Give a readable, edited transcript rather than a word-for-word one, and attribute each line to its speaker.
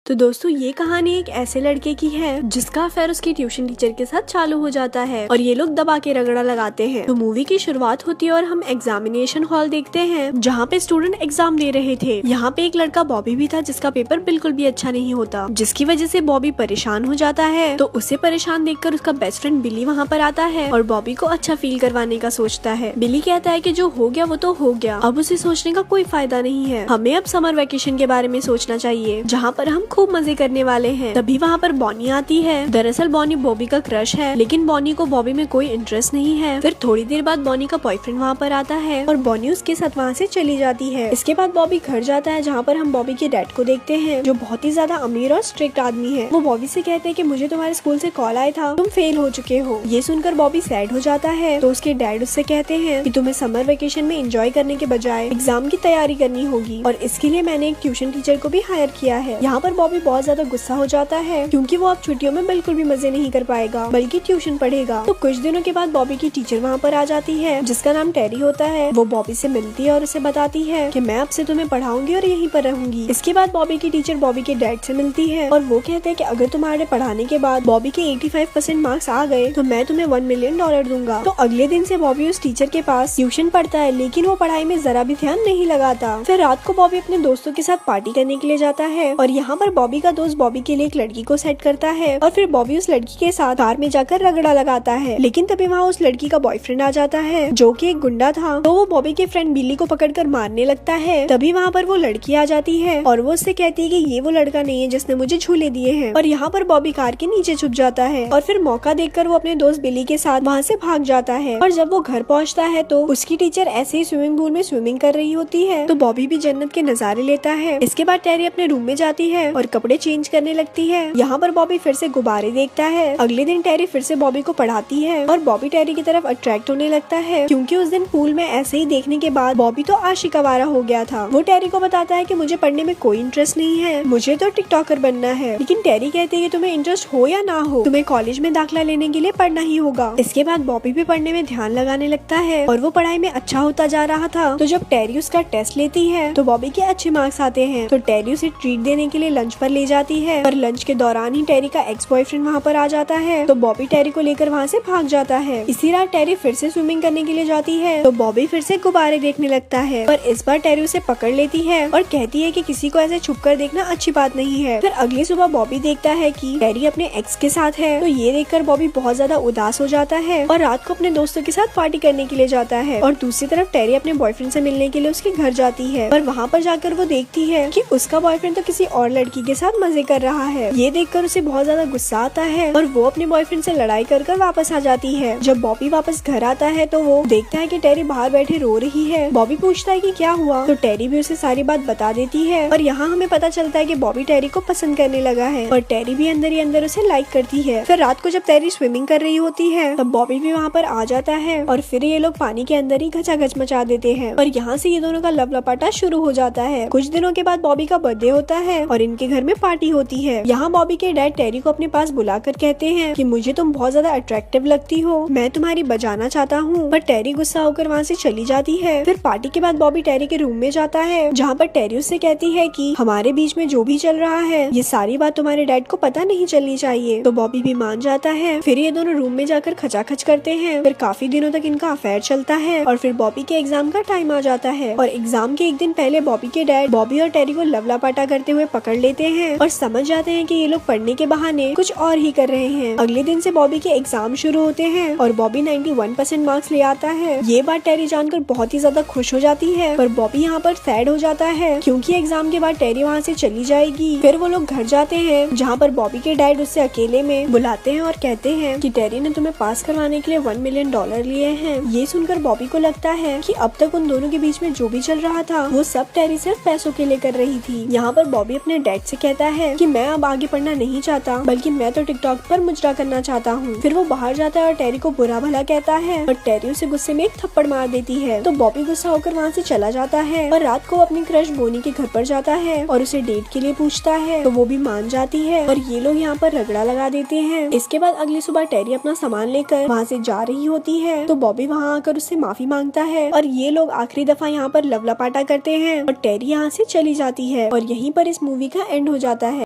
Speaker 1: तो दोस्तों ये कहानी एक ऐसे लड़के की है जिसका अफेयर उसकी ट्यूशन टीचर के साथ चालू हो जाता है और ये लोग दबा के रगड़ा लगाते हैं। तो मूवी की शुरुआत होती है और हम एग्जामिनेशन हॉल देखते हैं जहाँ पे स्टूडेंट एग्जाम दे रहे थे। यहाँ पे एक लड़का बॉबी भी था जिसका पेपर बिल्कुल भी अच्छा नहीं होता, जिसकी वजह से बॉबी परेशान हो जाता है। तो उसे परेशान देखकर उसका बेस्ट फ्रेंड बिली वहाँ पर आता है और बॉबी को अच्छा फील करवाने का सोचता है। बिली कहता है कि जो हो गया वो तो हो गया, अब उसे सोचने का कोई फायदा नहीं है, हमें अब समर वेकेशन के बारे में सोचना चाहिए जहाँ पर हम खूब मजे करने वाले हैं। तभी वहाँ पर बॉनी आती है। दरअसल बॉनी बॉबी का क्रश है, लेकिन बॉनी को बॉबी में कोई इंटरेस्ट नहीं है। फिर थोड़ी देर बाद बॉनी का बॉयफ्रेंड वहाँ पर आता है और बॉनी उसके साथ वहाँ से चली जाती है। इसके बाद बॉबी घर जाता है जहाँ पर हम बॉबी के डैड को देखते हैं जो बहुत ही ज्यादा अमीर और स्ट्रिक्ट आदमी है। वो बॉबी से कहते हैं कि मुझे तुम्हारे स्कूल से कॉल आया था, तुम फेल हो चुके हो। ये सुनकर बॉबी सैड हो जाता है। तो उसके डैड उससे कहते हैं कि तुम्हें समर वेकेशन में एंजॉय करने के बजाय एग्जाम की तैयारी करनी होगी और इसके लिए मैंने एक ट्यूशन टीचर को भी हायर किया है। यहाँ पर बॉबी बहुत ज्यादा गुस्सा हो जाता है क्योंकि वो अब छुट्टियों में बिल्कुल भी मजे नहीं कर पाएगा बल्कि ट्यूशन पढ़ेगा। तो कुछ दिनों के बाद बॉबी की टीचर वहाँ पर आ जाती है जिसका नाम टेरी होता है। वो बॉबी से मिलती है और उसे बताती है कि मैं अब से तुम्हें पढ़ाऊंगी और यहीं पर रहूंगी। इसके बाद बॉबी की टीचर बॉबी के डैड से मिलती है और वो कहते हैं कि अगर तुम्हारे पढ़ाने के बाद बॉबी के 85% मार्क्स आ गए तो मैं तुम्हें $1 मिलियन दूंगा। तो अगले दिन से बॉबी उस टीचर के पास ट्यूशन पढ़ता है, लेकिन वो पढ़ाई में जरा भी ध्यान नहीं लगाता। फिर रात को बॉबी अपने दोस्तों के साथ पार्टी करने के लिए जाता है और यहाँ पर बॉबी का दोस्त बॉबी के लिए एक लड़की को सेट करता है और फिर बॉबी उस लड़की के साथ कार में जाकर रगड़ा लगाता है। लेकिन तभी वहाँ उस लड़की का बॉयफ्रेंड आ जाता है जो कि एक गुंडा था। तो वो बॉबी के फ्रेंड बिली को पकड़कर मारने लगता है। तभी वहाँ पर वो लड़की आ जाती है और वो उससे कहती है कि ये वो लड़का नहीं है जिसने मुझे झूले दिए हैं। और यहाँ पर बॉबी कार के नीचे छुप जाता है और फिर मौका देखकर वो अपने दोस्त बिली के साथ वहाँ से भाग जाता है। और जब वो घर पहुँचता है तो उसकी टीचर ऐसे ही स्विमिंग पूल में स्विमिंग कर रही होती है। तो बॉबी भी जन्नत के नजारे लेता है। इसके बाद टेरी अपने रूम में जाती है और कपड़े चेंज करने लगती है। यहाँ पर बॉबी फिर से गुब्बारे देखता है। अगले दिन टेरी फिर से बॉबी को पढ़ाती है और बॉबी टेरी की तरफ अट्रैक्ट होने लगता है क्योंकि उस दिन पूल में ऐसे ही देखने के बाद बॉबी तो आशिक आवारा हो गया था। वो टेरी को बताता है कि मुझे पढ़ने में कोई इंटरेस्ट नहीं है, मुझे तो टिकटॉकर बनना है। लेकिन टेरी कहती है कि तुम्हें इंटरेस्ट हो या ना हो, तुम्हें कॉलेज में दाखिला लेने के लिए पढ़ना ही होगा। इसके बाद बॉबी भी पढ़ने में ध्यान लगाने लगता है और वो पढ़ाई में अच्छा होता जा रहा था। तो जब टेरी उसका टेस्ट लेती है तो बॉबी के अच्छे मार्क्स आते हैं। तो टेरी उसे ट्रीट देने के लिए लंच पर ले जाती है और लंच के दौरान ही टेरी का एक्स बॉयफ्रेंड वहाँ पर आ जाता है। तो बॉबी टेरी को लेकर वहाँ से भाग जाता है। इसी रात टेरी फिर से स्विमिंग करने के लिए जाती है तो बॉबी फिर से गुब्बारे देखने लगता है और इस बार टेरी उसे पकड़ लेती है और कहती है कि किसी को ऐसे छुपकर देखना अच्छी बात नहीं है। फिर अगली सुबह बॉबी देखता है कि टेरी अपने एक्स के साथ है। तो ये देखकर बॉबी बहुत ज्यादा उदास हो जाता है और रात को अपने दोस्तों के साथ पार्टी करने के लिए जाता है। और दूसरी तरफ टेरी अपने बॉयफ्रेंड से मिलने के लिए उसके घर जाती है और वहाँ पर जाकर वो देखती है कि उसका बॉयफ्रेंड तो किसी और लड़की के साथ मजे कर रहा है। ये देखकर उसे बहुत ज्यादा गुस्सा आता है और वो अपने बॉयफ्रेंड से लड़ाई कर वापस आ जाती है। जब बॉबी वापस घर आता है तो वो देखता है कि टेरी बाहर बैठे रो रही है। बॉबी पूछता है कि क्या हुआ, तो टेरी भी उसे सारी बात बता देती है और यहाँ हमें पता चलता है कि बॉबी टेरी को पसंद करने लगा है और टेरी भी अंदर ही अंदर उसे लाइक करती है। फिर रात को जब टेरी स्विमिंग कर रही होती है तब बॉबी भी वहाँ पर आ जाता है और फिर ये लोग पानी के अंदर ही घचाघच मचा देते हैं और यहाँ से ये दोनों का लव लपाटा शुरू हो जाता है। कुछ दिनों के बाद बॉबी का बर्थडे होता है और इनके घर में पार्टी होती है। यहाँ बॉबी के डैड टेरी को अपने पास बुलाकर कहते हैं कि मुझे तुम बहुत ज्यादा अट्रैक्टिव लगती हो, मैं तुम्हारी बजाना चाहता हूँ। पर टेरी गुस्सा होकर वहाँ से चली जाती है। फिर पार्टी के बाद बॉबी टेरी के रूम में जाता है जहाँ पर टेरी उससे कहती है कि हमारे बीच में जो भी चल रहा है ये सारी बात तुम्हारे डैड को पता नहीं चलनी चाहिए। तो बॉबी भी मान जाता है। फिर ये दोनों रूम में जाकर खचाखच करते हैं। फिर काफी दिनों तक इनका अफेयर चलता है और फिर बॉबी के एग्जाम का टाइम आ जाता है और एग्जाम के एक दिन पहले बॉबी के डैड बॉबी और टेरी को लवलापाटा करते हुए पकड़ लेते हैं और समझ जाते हैं कि ये लोग पढ़ने के बहाने कुछ और ही कर रहे हैं। अगले दिन से बॉबी के एग्जाम शुरू होते हैं और बॉबी 91% मार्क्स ले आता है। ये बात टेरी जानकर बहुत ही ज्यादा खुश हो जाती है पर बॉबी यहाँ पर सैड हो जाता है क्योंकि एग्जाम के बाद टेरी वहाँ से चली जाएगी। फिर वो लोग घर जाते हैं जहाँ पर बॉबी के डैड उससे अकेले में बुलाते हैं और कहते हैं कि टेरी ने तुम्हें पास करवाने के लिए $1 मिलियन लिए हैं। ये सुनकर बॉबी को लगता है कि अब तक उन दोनों के बीच में जो भी चल रहा था वो सब टेरी सिर्फ पैसों के लिए कर रही थी। यहाँ पर बॉबी अपने डैड से कहता है कि मैं अब आगे पढ़ना नहीं चाहता बल्कि मैं तो टिकटॉक पर मुजरा करना चाहता हूँ। फिर वो बाहर जाता है और टेरी को बुरा भला कहता है और टेरी उसे गुस्से में एक थप्पड़ मार देती है। तो बॉबी गुस्सा होकर वहाँ से चला जाता है और रात को अपनी क्रश बोनी के घर पर जाता है और उसे डेट के लिए पूछता है तो वो भी मान जाती है और ये लोग यहाँ पर रगड़ा लगा देते हैं। इसके बाद अगली सुबह टेरी अपना सामान लेकर वहाँ से जा रही होती है तो बॉबी वहाँ आकर उससे माफी मांगता है और ये लोग आखिरी दफा यहाँ पर लवलापाटा करते हैं और टेरी यहाँ से चली जाती है और यहीं पर इस मूवी का एंड हो जाता है।